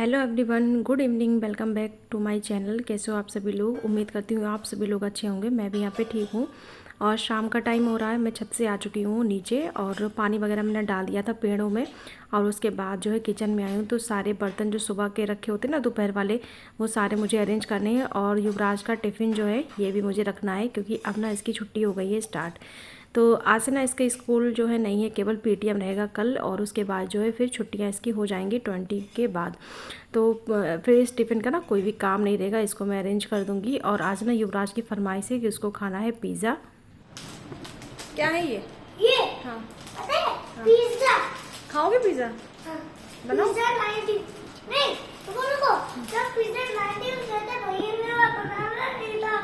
Hello everyone, good evening. Welcome back to my channel. कैसे हो आप सभी लोग? उम्मीद करती हूँ आप सभी लोग अच्छे होंगे। मैं भी यहाँ पे ठीक हूँ। और शाम का टाइम हो रहा है, मैं छत से आ चुकी हूँ नीचे और पानी वगैरह मैंने डाल दिया था पेड़ों में। और उसके बाद जो है किचन में आई हूँ, तो सारे बर्तन जो सुबह के रखे होते हैं ना दोपहर वाले, वो सारे मुझे अरेंज करने हैं। और युवराज का टिफ़िन जो है ये भी मुझे रखना है, क्योंकि अब ना इसकी छुट्टी हो गई है स्टार्ट। तो आज से ना इसका स्कूल जो है नहीं है, केवल पीटीएम रहेगा कल, और उसके बाद जो है फिर छुट्टियां इसकी हो जाएंगी 20 के बाद। तो फिर इस टिफ़िन का ना कोई भी काम नहीं रहेगा, इसको मैं अरेंज कर दूंगी। और आज ना युवराज की फरमाइश है कि उसको खाना है पिज़्ज़ा। क्या है ये? हाँ, पता है? हाँ। पिज्जा खाओगे पिज़्ज़ा? हाँ। बनाओ। पिज्जा 90 नहीं, रुको जब पिज्जा 90 में कहते भैया मेरा बनाना नहीं था।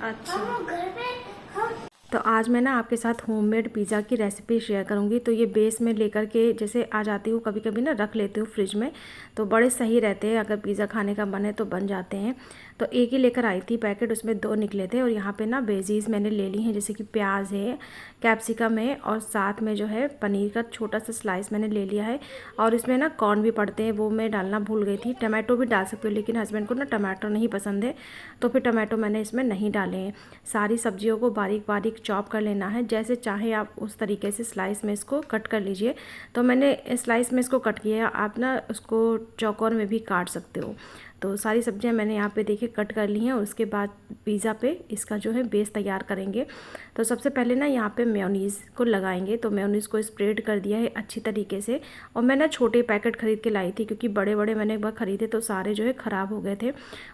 अच्छा, हम लोग घर पे हम तो आज मैं ना आपके साथ होममेड पिज़्ज़ा की रेसिपी शेयर करूंगी। तो ये बेस में लेकर के जैसे आ जाती हूँ, कभी कभी ना रख लेती हूँ फ्रिज में, तो बड़े सही रहते हैं। अगर पिज़्ज़ा खाने का मन है तो बन जाते हैं। तो एक ही लेकर आई थी पैकेट, उसमें 2 निकले थे। और यहाँ पे ना वेजीज मैंने ले ली हैं, जैसे कि प्याज है, कैप्सिकम है, और साथ में जो है पनीर का छोटा सा स्लाइस मैंने ले लिया है। और इसमें ना कॉर्न भी पड़ते हैं, वो मैं डालना भूल गई थी। टमाटो भी डाल सकती हूँ, लेकिन हस्बैंड को ना टमाटो नहीं पसंद है, तो फिर टमाटो मैंने इसमें नहीं डाले हैं। सारी सब्जियों को बारीक बारीक चॉप कर लेना है, जैसे चाहे आप उस तरीके से स्लाइस में इसको कट कर लीजिए। तो मैंने स्लाइस में इसको कट किया है, आप ना उसको चौकोर में भी काट सकते हो। तो सारी सब्जियां मैंने यहाँ पे देखिए कट कर ली हैं। और उसके बाद पिज़्ज़ा पे इसका जो है बेस तैयार करेंगे। तो सबसे पहले ना यहाँ पे मेयोनीज़ को लगाएंगे। तो मेयोनीज़ को स्प्रेड कर दिया है अच्छी तरीके से। और मैं ना छोटे पैकेट खरीद के लाई थी, क्योंकि बड़े बड़े मैंने एक बार ख़रीदे तो सारे जो है ख़राब हो गए थे,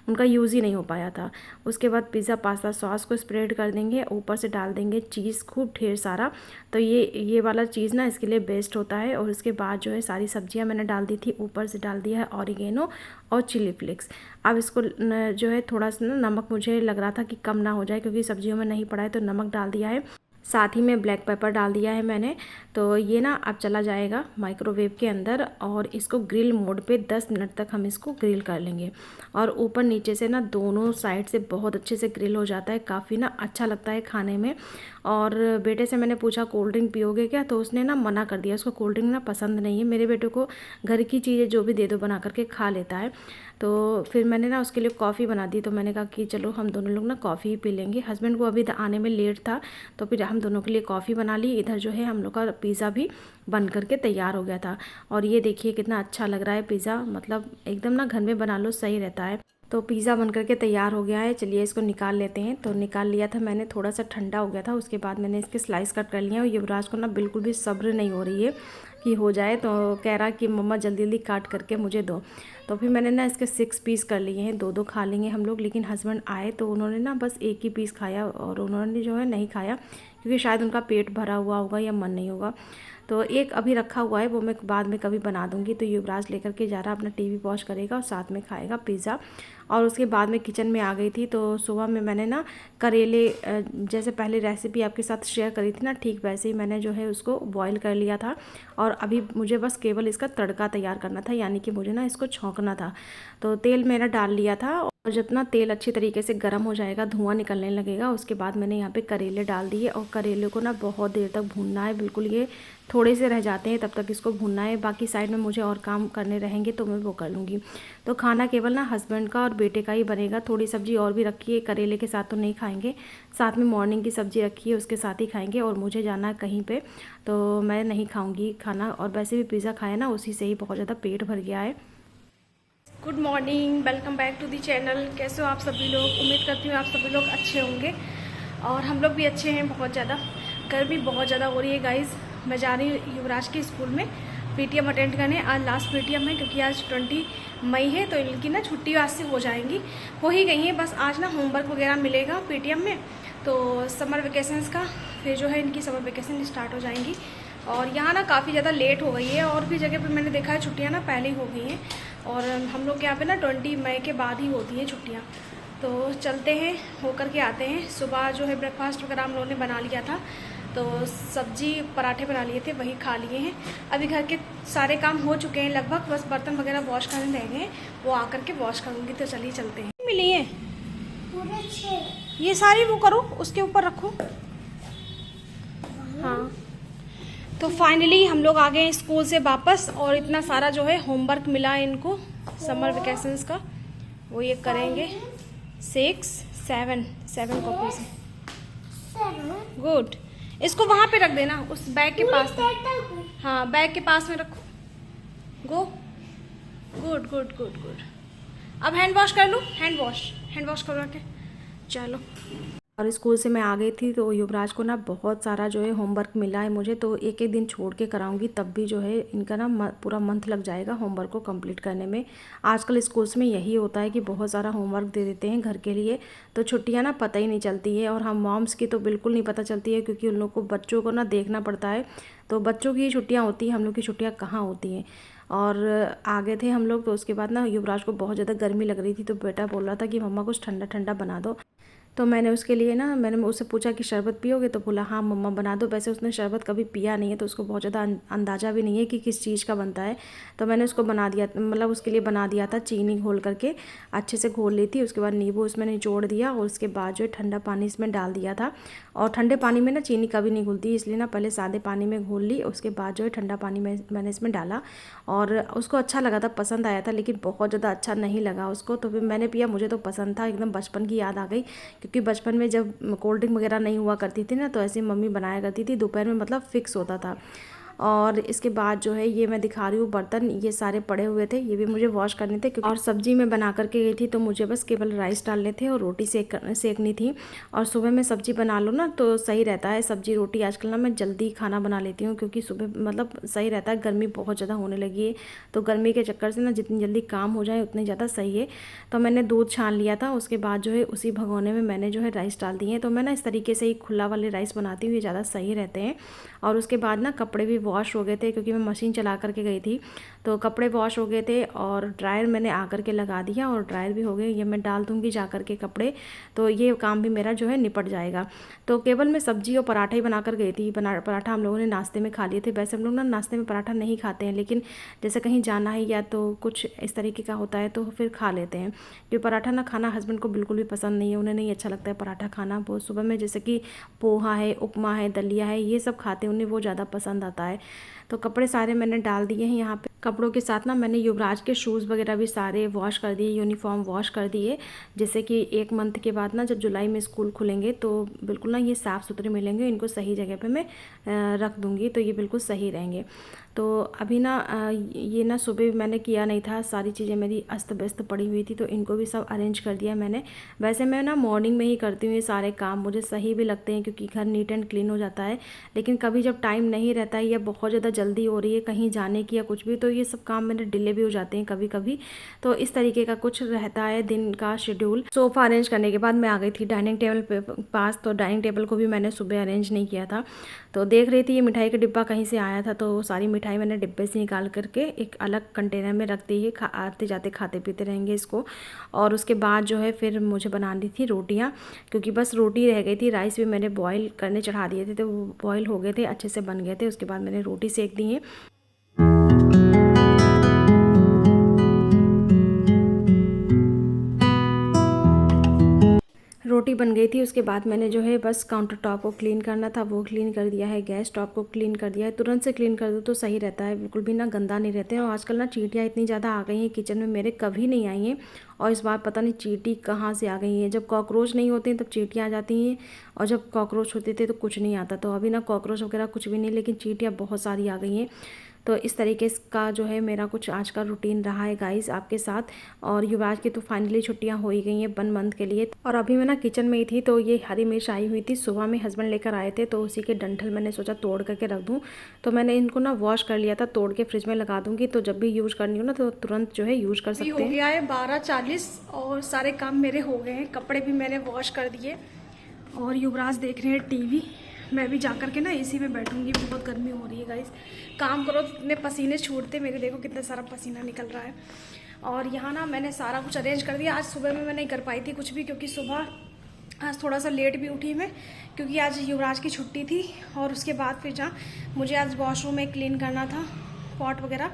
उनका यूज़ ही नहीं हो पाया था। उसके बाद पिज़्ज़ा पास्ता सॉस को स्प्रेड कर देंगे, ऊपर से डाल देंगे चीज़ खूब ढेर सारा। तो ये वाला चीज़ ना इसके लिए बेस्ट होता है। और उसके बाद जो है सारी सब्जियां मैंने डाल दी थी, ऊपर से डाल दिया है ऑरिगेनो और चिली फ्लेक्स। अब इसको जो है थोड़ा सा ना नमक मुझे लग रहा था कि कम ना हो जाए, क्योंकि सब्जियों में नहीं पड़ा है, तो नमक डाल दिया है। साथ ही में ब्लैक पेपर डाल दिया है मैंने। तो ये ना अब चला जाएगा माइक्रोवेव के अंदर, और इसको ग्रिल मोड पे 10 मिनट तक हम इसको ग्रिल कर लेंगे। और ऊपर नीचे से ना दोनों साइड से बहुत अच्छे से ग्रिल हो जाता है, काफ़ी ना अच्छा लगता है खाने में। और बेटे से मैंने पूछा कोल्ड ड्रिंक पियोगे क्या, तो उसने ना मना कर दिया, उसको कोल्ड ड्रिंक ना पसंद नहीं है। मेरे बेटे को घर की चीज़ें जो भी दे दो बना करके खा लेता है। तो फिर मैंने ना उसके लिए कॉफ़ी बना दी। तो मैंने कहा कि चलो हम दोनों लोग ना कॉफ़ी ही पी लेंगे। हस्बैंड को अभी आने में लेट था, तो फिर हम दोनों के लिए कॉफ़ी बना ली। इधर जो है हम लोग का पिज़्ज़ा भी बन करके तैयार हो गया था। और ये देखिए कितना अच्छा लग रहा है पिज़्ज़ा, मतलब एकदम ना घर में बना लो सही रहता है। तो पिज़्ज़ा बन करके तैयार हो गया है। चलिए इसको निकाल लेते हैं। तो निकाल लिया था मैंने, थोड़ा सा ठंडा हो गया था। उसके बाद मैंने इसके स्लाइस कट कर लिए। और युवराज को ना बिल्कुल भी सब्र नहीं हो रही है कि हो जाए, तो कह रहा कि मम्मा जल्दी जल्दी काट करके मुझे दो। तो फिर मैंने ना इसके 6 पीस कर लिए हैं, 2-2 खा लेंगे हम लोग। लेकिन हस्बैंड आए तो उन्होंने ना बस एक ही पीस खाया, और उन्होंने जो है नहीं खाया, क्योंकि शायद उनका पेट भरा हुआ होगा या मन नहीं होगा। तो एक अभी रखा हुआ है, वो मैं बाद में कभी बना दूंगी। तो युवराज लेकर के जा रहा, अपना टीवी वॉच करेगा और साथ में खाएगा पिज़्ज़ा। और उसके बाद में किचन में आ गई थी। तो सुबह में मैंने ना करेले, जैसे पहले रेसिपी आपके साथ शेयर करी थी ना, ठीक वैसे ही मैंने जो है उसको बॉईल कर लिया था। और अभी मुझे बस केवल इसका तड़का तैयार करना था, यानी कि मुझे ना इसको छौंकना था। तो तेल मैंने डाल लिया था, और जितना तेल अच्छी तरीके से गर्म हो जाएगा, धुआं निकलने लगेगा, उसके बाद मैंने यहाँ पे करेले डाल दिए। और करेले को ना बहुत देर तक भूनना है, बिल्कुल ये थोड़े से रह जाते हैं तब तक इसको भूनना है। बाकी साइड में मुझे और काम करने रहेंगे तो मैं वो कर लूँगी। तो खाना केवल ना हस्बैंड का और बेटे का ही बनेगा। थोड़ी सब्जी और भी रखी है, करेले के साथ तो नहीं खाएंगे, साथ में मॉर्निंग की सब्जी रखी है उसके साथ ही खाएंगे। और मुझे जाना है कहीं पे, तो मैं नहीं खाऊंगी खाना। और वैसे भी पिज़्ज़ा खाया ना, उसी से ही बहुत ज़्यादा पेट भर गया है। Good morning, welcome back to the channel. कैसे हो आप सभी लोग? उम्मीद करती हूँ आप सभी लोग अच्छे होंगे, और हम लोग भी अच्छे हैं। बहुत ज़्यादा गर्मी बहुत ज़्यादा हो रही है गाइज़। मैं जा रही हूँ युवराज के स्कूल में पीटीएम अटेंड करने। आज लास्ट पीटीएम है, क्योंकि आज 20 मई है, तो इनकी ना छुट्टी आज से हो जाएंगी, हो ही गई है। बस आज ना होमवर्क वगैरह मिलेगा पीटीएम में, तो समर वेकेशंस का फिर जो है इनकी समर वेकेशन स्टार्ट हो जाएंगी। और यहाँ ना काफ़ी ज़्यादा लेट हो गई है, और भी जगह पे मैंने देखा है छुट्टियाँ ना पहले ही हो गई हैं। और हम लोग के यहाँ पे ना 20 मई के बाद ही होती हैं छुट्टियाँ। तो चलते हैं, होकर के आते हैं। सुबह जो है ब्रेकफास्ट वगैरह हम लोगों ने बना लिया था, तो सब्जी पराठे बना लिए थे, वही खा लिए हैं। अभी घर के सारे काम हो चुके हैं लगभग, बस बर्तन वगैरह वॉश करने रह गए हैं, वो आकर के वॉश करूँगी। तो चलिए चलते हैं। मिली है पूरे 6 ये सारी, वो करो उसके ऊपर रखो। हाँ, तो फाइनली हम लोग आ गए स्कूल से वापस, और इतना सारा जो है होमवर्क मिला है इनको, समर वेकेशंस का, वो ये करेंगे 6 7 कॉपीज हैं। 7 गुड, इसको वहाँ पे रख देना, उस बैग के पास में। हाँ, बैग के पास में रखो। गो, गुड गुड गुड गुड। अब हैंड वॉश कर लूँ, हैंड वॉश करवा के चलो। और स्कूल से मैं आ गई थी तो युवराज को ना बहुत सारा जो है होमवर्क मिला है मुझे, तो एक एक दिन छोड़ के कराऊंगी, तब भी जो है इनका ना पूरा मंथ लग जाएगा होमवर्क को कंप्लीट करने में। आजकल स्कूल्स में यही होता है कि बहुत सारा होमवर्क दे देते हैं घर के लिए, तो छुट्टियां ना पता ही नहीं चलती है। और हम मॉम्स की तो बिल्कुल नहीं पता चलती है, क्योंकि उन लोग को बच्चों को ना देखना पड़ता है। तो बच्चों की छुट्टियाँ होती हैं, हम लोग की छुट्टियाँ कहाँ होती हैं। और आ गए थे हम लोग, तो उसके बाद ना युवराज को बहुत ज़्यादा गर्मी लग रही थी, तो बेटा बोल रहा था कि मम्मा कुछ ठंडा ठंडा बना दो। तो मैंने उसके लिए ना, मैंने उससे पूछा कि शरबत पियोगे, तो बोला हाँ मम्मा बना दो। वैसे उसने शरबत कभी पिया नहीं है, तो उसको बहुत ज़्यादा अंदाज़ा भी नहीं है कि किस चीज़ का बनता है। तो मैंने उसको बना दिया, मतलब उसके लिए बना दिया था। चीनी घोल करके अच्छे से घोल ली थी, उसके बाद नींबू उसमें निचोड़ दिया, और उसके बाद जो है ठंडा पानी इसमें डाल दिया था। और ठंडे पानी में ना चीनी कभी नहीं घुलती, इसलिए ना पहले सादे पानी में घोल ली, उसके बाद जो है ठंडा पानी में मैंने इसमें डाला। और उसको अच्छा लगा था, पसंद आया था, लेकिन बहुत ज़्यादा अच्छा नहीं लगा उसको। तो फिर मैंने पिया, मुझे तो पसंद था, एकदम बचपन की याद आ गई। क्योंकि बचपन में जब कोल्ड ड्रिंक वगैरह नहीं हुआ करती थी ना, तो ऐसे मम्मी बनाया करती थी दोपहर में, मतलब फिक्स होता था। और इसके बाद जो है ये मैं दिखा रही हूँ बर्तन, ये सारे पड़े हुए थे, ये भी मुझे वॉश करने थे। और सब्जी मैं बना करके गई थी, तो मुझे बस केवल राइस डालने थे और रोटी सेकनी थी। और सुबह में सब्जी बना लो ना तो सही रहता है, सब्जी रोटी। आजकल ना मैं जल्दी खाना बना लेती हूँ, क्योंकि सुबह मतलब सही रहता है। गर्मी बहुत ज़्यादा होने लगी है, तो गर्मी के चक्कर से ना जितनी जल्दी काम हो जाए उतनी ज़्यादा सही है। तो मैंने दूध छान लिया था, उसके बाद जो है उसी भगोने में मैंने जो है राइस डाल दिए हैं। तो मैं ना इस तरीके से ही खुला वाले राइस बनाती हूँ, ये ज़्यादा सही रहते हैं। और उसके बाद ना कपड़े भी वॉश हो गए थे, क्योंकि मैं मशीन चला करके गई थी, तो कपड़े वॉश हो गए थे। और ड्रायर मैंने आ करके लगा दिया, और ड्रायर भी हो गए। ये मैं डाल दूँगी जा करके कपड़े, तो ये काम भी मेरा जो है निपट जाएगा। तो केवल मैं सब्जी और पराठा ही बना कर गई थी। पराठा हम लोगों ने नाश्ते में खा लिए थे। वैसे हम लोग ना नाश्ते में पराठा नहीं खाते हैं, लेकिन जैसे कहीं जाना है या तो कुछ इस तरीके का होता है तो फिर खा लेते हैं। क्योंकि पराठा ना खाना हस्बैंड को बिल्कुल भी पसंद नहीं है, उन्हें नहीं अच्छा लगता है पराठा खाना। वो सुबह में जैसे कि पोहा है, उपमा है, दलिया है, ये सब खाते हैं, उन्हें वो ज़्यादा पसंद आता है। तो कपड़े सारे मैंने डाल दिए हैं यहाँ पे। कपड़ों के साथ ना मैंने युवराज के शूज़ वगैरह भी सारे वॉश कर दिए, यूनिफॉर्म वॉश कर दिए। जैसे कि 1 मंथ के बाद ना जब जुलाई में स्कूल खुलेंगे तो बिल्कुल ना ये साफ़ सुथरे मिलेंगे, इनको सही जगह पे मैं रख दूँगी, तो ये बिल्कुल सही रहेंगे। तो अभी ना ये ना सुबह मैंने किया नहीं था, सारी चीज़ें मेरी अस्त व्यस्त पड़ी हुई थी, तो इनको भी सब अरेंज कर दिया मैंने। वैसे मैं ना मॉर्निंग में ही करती हूँ ये सारे काम, मुझे सही भी लगते हैं, क्योंकि घर नीट एंड क्लीन हो जाता है। लेकिन कभी जब टाइम नहीं रहता है या बहुत ज़्यादा जल्दी हो रही है कहीं जाने की या कुछ भी, तो ये सब काम मेरे डिले भी हो जाते हैं कभी कभी। तो इस तरीके का कुछ रहता है दिन का शेड्यूल। सोफ़ा अरेंज करने के बाद मैं आ गई थी डाइनिंग टेबल पे पास, तो डाइनिंग टेबल को भी मैंने सुबह अरेंज नहीं किया था। तो देख रही थी ये मिठाई का डिब्बा कहीं से आया था, तो सारी मिठाई मैंने डिब्बे से निकाल करके एक अलग कंटेनर में रख दी है। आते जाते खाते पीते रहेंगे इसको। और उसके बाद जो है फिर मुझे बनानी थी रोटियाँ, क्योंकि बस रोटी रह गई थी। राइस भी मैंने बॉईल करने चढ़ा दिए थे, तो वो बॉईल हो गए थे, अच्छे से बन गए थे। उसके बाद मैंने रोटी सेक दी है। रोटी बन गई थी, उसके बाद मैंने जो है बस काउंटर टॉप को क्लीन करना था, वो क्लीन कर दिया है। गैस टॉप को क्लीन कर दिया है। तुरंत से क्लीन कर दो तो सही रहता है, बिल्कुल भी ना गंदा नहीं रहते हैं। और आजकल ना चींटियाँ इतनी ज़्यादा आ गई हैं किचन में, मेरे कभी नहीं आई हैं, और इस बार पता नहीं चींटी कहाँ से आ गई हैं। जब कॉकरोच नहीं होते हैं तब चींटियाँ आ जाती हैं, और जब कॉकरोच होते थे तो कुछ नहीं आता। तो अभी ना कॉकरोच वगैरह कुछ भी नहीं, लेकिन चींटियाँ बहुत सारी आ गई हैं। तो इस तरीके का जो है मेरा कुछ आज का रूटीन रहा है गाइस आपके साथ। और युवराज की तो फाइनली छुट्टियां हो ही गई हैं 1 मंथ के लिए। और अभी मैं ना किचन में ही थी, तो ये हरी मिर्च आई हुई थी, सुबह में हस्बैंड लेकर आए थे, तो उसी के डंठल मैंने सोचा तोड़ करके रख दूं। तो मैंने इनको ना वॉश कर लिया था, तोड़ के फ्रिज में लगा दूंगी, तो जब भी यूज़ करनी हो ना तो तुरंत जो है यूज़ कर सकते हैं। हो गया है 12:40 और सारे काम मेरे हो गए हैं। कपड़े भी मैंने वॉश कर दिए, और युवराज देख रहे हैं टीवी। मैं भी जा कर के ना एसी में बैठूंगी, बहुत गर्मी हो रही है गाइस। काम करो तो इतने पसीने छूटते मेरे, देखो कितना सारा पसीना निकल रहा है। और यहाँ ना मैंने सारा कुछ अरेंज कर दिया। आज सुबह में मैं नहीं कर पाई थी कुछ भी, क्योंकि सुबह आज थोड़ा सा लेट भी उठी मैं, क्योंकि आज युवराज की छुट्टी थी। और उसके बाद फिर जहाँ मुझे आज वॉशरूम में क्लीन करना था, पॉट वगैरह,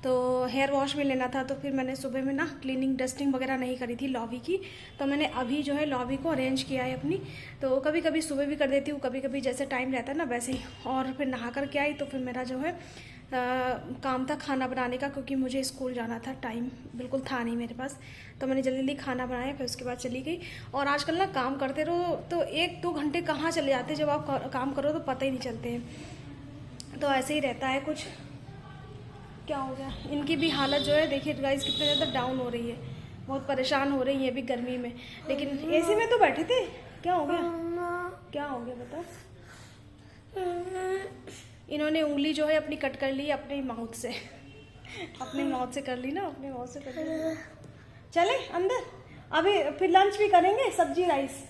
तो हेयर वॉश भी लेना था। तो फिर मैंने सुबह में ना क्लीनिंग डस्टिंग वगैरह नहीं करी थी लॉबी की, तो मैंने अभी जो है लॉबी को अरेंज किया है अपनी। तो कभी कभी सुबह भी कर देती हूँ, कभी कभी जैसे टाइम रहता है ना वैसे ही। और फिर नहा कर के आई तो फिर मेरा जो है काम था खाना बनाने का, क्योंकि मुझे स्कूल जाना था, टाइम बिल्कुल था नहीं मेरे पास। तो मैंने जल्दी जल्दी खाना बनाया, फिर उसके बाद चली गई। और आजकल ना काम करते रहो तो 1-2 घंटे कहाँ चले जाते, जब आप काम करो तो पता ही नहीं चलते हैं। तो ऐसे ही रहता है कुछ। क्या हो गया, इनकी भी हालत जो है देखिए गाइस कितने ज़्यादा डाउन हो रही है, बहुत परेशान हो रही है अभी गर्मी में। लेकिन एसी में तो बैठे थे, क्या हो गया, क्या हो गया बता। इन्होंने उंगली जो है अपनी कट कर ली अपने माउथ से, अपने माउथ से कर ली ना, अपने माउथ से कर ली। चले अंदर, अभी फिर लंच भी करेंगे, सब्जी राइस।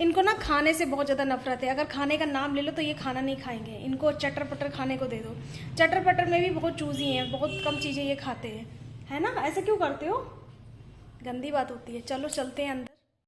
इनको ना खाने से बहुत ज़्यादा नफरत है, अगर खाने का नाम ले लो तो ये खाना नहीं खाएंगे। इनको चटर पटर खाने को दे दो, चटर पटर में भी बहुत चूजी हैं, बहुत कम चीज़ें ये खाते हैं, है ना। ऐसे क्यों करते हो, गंदी बात होती है। चलो चलते हैं अंदर।